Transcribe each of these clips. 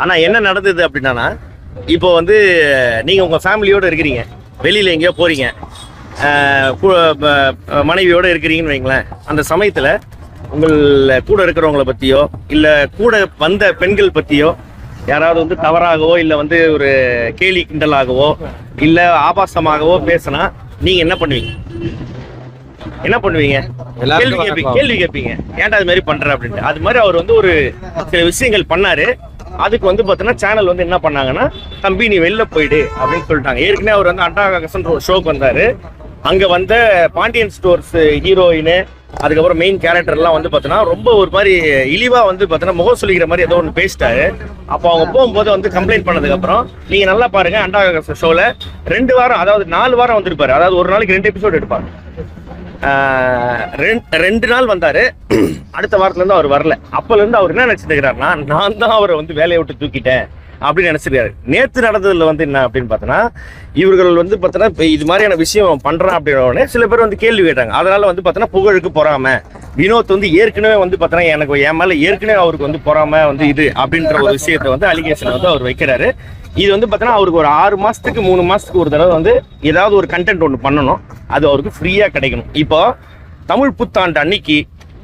ஆனா என்ன நடந்தது அப்படின்னா, இப்போ வந்து நீங்க உங்க ஃபேமிலியோட இருக்கிறீங்க, வெளியில எங்கேயோ போறீங்க, மனைவியோட இருக்கிறீங்கன்னு வைங்களேன். அந்த சமயத்துல உங்கள் கூட இருக்கிறவங்களை பத்தியோ இல்ல கூட வந்த பெண்கள் பத்தியோ யாராவது வந்து தவறாகவோ இல்ல வந்து ஒரு கேலி கிண்டலாகவோ இல்ல ஆபாசமாகவோ பேசினா நீங்க என்ன பண்ணுவீங்க? என்ன பண்ணுவீங்க? கேள்வி கேட்பீங்க, ஏன்டா அது மாதிரி பண்ற அப்படின்ட்டு. அது மாதிரி அவர் வந்து ஒரு சில விஷயங்கள் பண்ணாரு. அதுக்கு வந்து பார்த்தீங்கன்னா சேனல் வந்து என்ன பண்ணாங்கன்னா, தம்பி நீ வெளில போயிடு அப்படின்னு சொல்லிட்டாங்க. ஏற்கனவே அவர் வந்து அண்டகாசன் ஷோக்கு வந்தாரு. அங்க வந்த பாண்டியன் ஸ்டோர்ஸ் ஹீரோயின், அதுக்கப்புறம் மெயின் கேரக்டர்லாம் வந்து பார்த்தீங்கன்னா ரொம்ப ஒரு மாதிரி இழிவா வந்து பார்த்தீங்கன்னா முகம் சொல்லிக்கிற மாதிரி ஏதோ ஒன்று பேசிட்டாரு. அப்போ அவங்க போகும்போது வந்து கம்ப்ளைண்ட் பண்ணதுக்கு அப்புறம் நீங்க நல்லா பாருங்க, அண்டகாசன் ஷோல 2 வாரம், அதாவது 4 வாரம் வந்திருப்பாரு. அதாவது ஒரு நாளைக்கு 2 எபிசோடு எடுப்பாரு. 2 நாள் வந்தாரு. அடுத்த வாரத்துல இருந்து அவர் வரல. அப்பல இருந்து அவர் என்ன நினைச்சிருக்கிறாருன்னா, நான் தான் அவரை வந்து வேலையை விட்டு தூக்கிட்டேன் அப்படின்னு நினைச்சிருக்காரு. நேற்று நடந்ததுல வந்து என்ன அப்படின்னு பார்த்தோன்னா, இவர்கள் வந்து பார்த்தோன்னா இது மாதிரியான விஷயம் பண்றான் அப்படின்னோடனே சில பேர் வந்து கேள்வி கேட்டாங்க. அதனால வந்து பார்த்தோன்னா புகழுக்கு பொறாம, வினோத் வந்து ஏற்கனவே வந்து பார்த்தோன்னா எனக்கு என் மேல ஏற்கனவே அவருக்கு வந்து பொறாம வந்து இது அப்படின்ற ஒரு விஷயத்தை வந்து அலிகேஷன் வந்து அவர் வைக்கிறாரு. இது வந்து பார்த்தோன்னா அவருக்கு ஒரு 6 மாசத்துக்கு 3 மாசத்துக்கு ஒரு தடவை வந்து ஏதாவது ஒரு கண்டென்ட் ஒன்று பண்ணணும். அது அவருக்கு ஃப்ரீயா கிடைக்கணும். இப்போ தமிழ் புத்தாண்டு அன்னைக்கு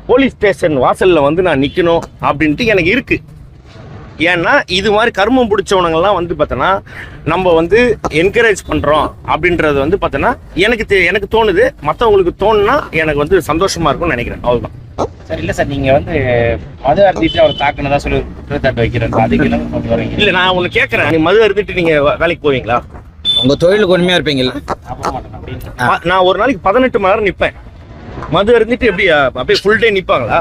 போலீஸ் ஸ்டேஷன் வாசல்ல வந்து நான் நிக்கணும் அப்படின்ட்டு எனக்கு இருக்கு. ஏன்னா இது மாதிரி கர்மம் பிடிச்சவனங்கள்லாம் வந்து பார்த்தோன்னா நம்ம வந்து என்கரேஜ் பண்றோம் அப்படின்றது வந்து பார்த்தோன்னா எனக்கு தோணுது. மற்றவங்களுக்கு தோணுனா எனக்கு வந்து சந்தோஷமா இருக்கும்னு நினைக்கிறேன். அவ்வளவுதான் சார். இல்ல சார், நீங்க வந்து மது அருந்திட்டு அவர் தாக்குனதா சொல்லி குற்றச்சாட்டு வைக்கிறேன். அதுக்கு என்ன வரீங்க? இல்ல, நான் உங்களை கேட்கறேன், நீ மது அருந்திட்டு நீங்க வேலைக்கு போவீங்களா? உங்க தொழிலுக்கு உண்மையா இருப்பீங்களா? நான் ஒரு நாளைக்கு 18 மணி நேரம் நிப்பேன். மது அருந்திட்டு எப்படி அப்படியே ஃபுல் டே நிப்பாங்களா?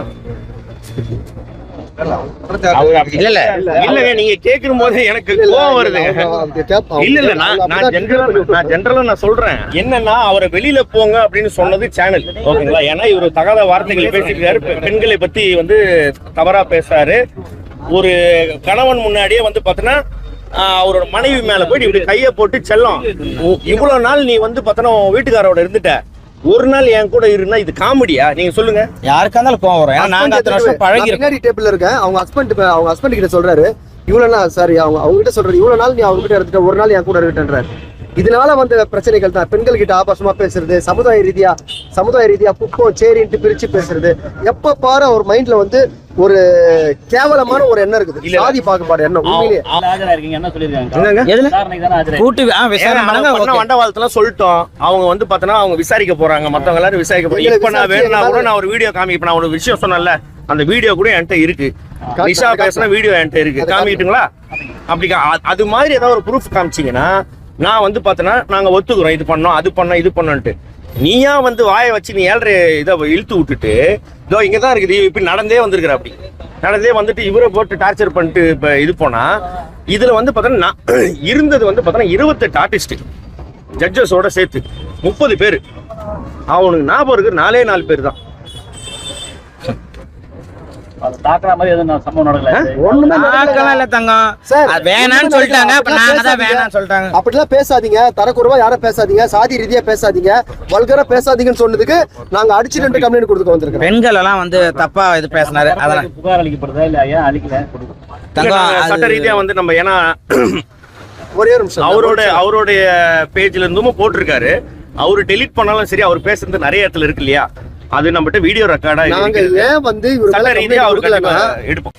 இல்லங்க, நீங்க கேட்கும் போது எனக்கு கோவம் வருது. இல்ல நான் ஜெனரலா நான் சொல்றேன் என்னன்னா, அவரை வெளியில போங்க அப்படின்னு சொன்னது சேனல், ஓகேங்களா? ஏன்னா இவர் தகாத வார்த்தைகளை பேசிக்கிறாரு, பெண்களை பத்தி வந்து தவறா பேசுறாரு. ஒரு கணவன் முன்னாடியே வந்து பாத்தீங்கன்னா அவரோட மனைவி மேல போயிட்டு இப்படி கையை போட்டு செல்லம், இவ்வளவு நாள் நீ வந்து பாத்தீங்கன்னா வீட்டுக்காரோட இருந்துட்ட, ஒரு நாள் என் கூட இருந்தா இது காமெடியா? நீங்க சொல்லுங்க. யாருக்கா இருந்தாலும் கோவம் வரும். ஏன்னா நாங்க அத்தனை வருஷம் பழகி பின்னாடி டேபிள்ல இருக்கேன். அவங்க ஹஸ்பண்ட் கிட்ட சொல்றாரு, இவ்வளவு நாள் சாரி அவங்க கிட்ட சொல்றாரு, இவ்வளவு நாள் நீ அவங்க கிட்ட இருந்துட்ட, ஒரு நாள் என் கூட இருக்கேன்றாரு. இதனால வந்து பிரச்சனைகள் தான். பெண்கள் கிட்ட ஆபாசமா பேசுறது, சமுதாய ரீதியா குப்பம் சேரின்ட்டு பிரிச்சு பேசுறது, எப்ப பாரு அவர் மைண்ட்ல வந்து ஒரு கேவலமான ஒரு எண்ணம் இருக்குது. சாதி பாகுபாடு எண்ணம். உண்மையிலேயே வண்டவாளத்துல சொல்லிட்டோம். அவங்க வந்து பாத்தீங்கன்னா அவங்க விசாரிக்க போறாங்க, மத்தவங்க எல்லாரும் விசாரிக்க போறாங்க. இப்ப நான் வேணும்னா கூட நான் ஒரு வீடியோ காமிப்பேன். நான் ஒரு விஷயம் சொன்னேன்ல, அந்த வீடியோ கூட என்கிட்ட இருக்கு. நிஷா பேசின வீடியோ என்கிட்ட இருக்கு, காமிக்கிட்டுங்களா? அப்படி அது மாதிரி ஏதாவது ஒரு ப்ரூஃப் காமிச்சிங்கன்னா நான் வந்து பார்த்தேன்னா நாங்கள் ஒத்துக்கிறோம், இது பண்ணோம், அது பண்ணோம், இது பண்ணோன்ட்டு. நீயா வந்து வாயை வச்சு நீ 7 இதை இழுத்து விட்டுட்டு இதோ இங்கே தான் இருக்குது, இப்படி நடந்தே வந்திருக்கிற, அப்படி நடந்தே வந்துட்டு இவரை போட்டு டார்ச்சர் பண்ணிட்டு இப்போ இது போனால் இதில் வந்து பார்த்தோன்னா இருந்தது வந்து பார்த்தோன்னா 28 ஆர்டிஸ்ட் ஜட்ஜஸோட சேர்த்து 30 பேர். அவனுக்கு ஞாபகம் இருக்கு 4 பேர் தான். அப்படிலாம் பேசாதீங்க, தரக்குறைவா யாரும் பேசாதீங்க, சாதி ரீதியா பேசாதீங்க, வல்கரா பேசாதீங்கன்னு சொன்னதுக்கு நாங்க அடிச்சு 2 கம்ப்ளைண்ட் கொடுக்க வந்திருக்கோம். பெண்கள் எல்லாம் வந்து தப்பா இது பேசினாரு. அதெல்லாம் புகார் அளிக்கப்படுதா இல்ல ஐயா அளிக்கல? சட்ட ரீதியா வந்து நம்ம ஏன்னா ஒரே நிமிஷம் அவருடைய பேஜ்ல இருந்தும் போட்டிருக்காரு. அவரு டெலீட் பண்ணாலும் சரி, அவர் பேசுறது நிறைய இடத்துல இருக்கு இல்லையா, அது நம்மகிட்ட வீடியோ ரெக்கார்டா நாங்க ஏன் வந்து சட்ட ரீதியா அவருக்கு எடுப்போம்.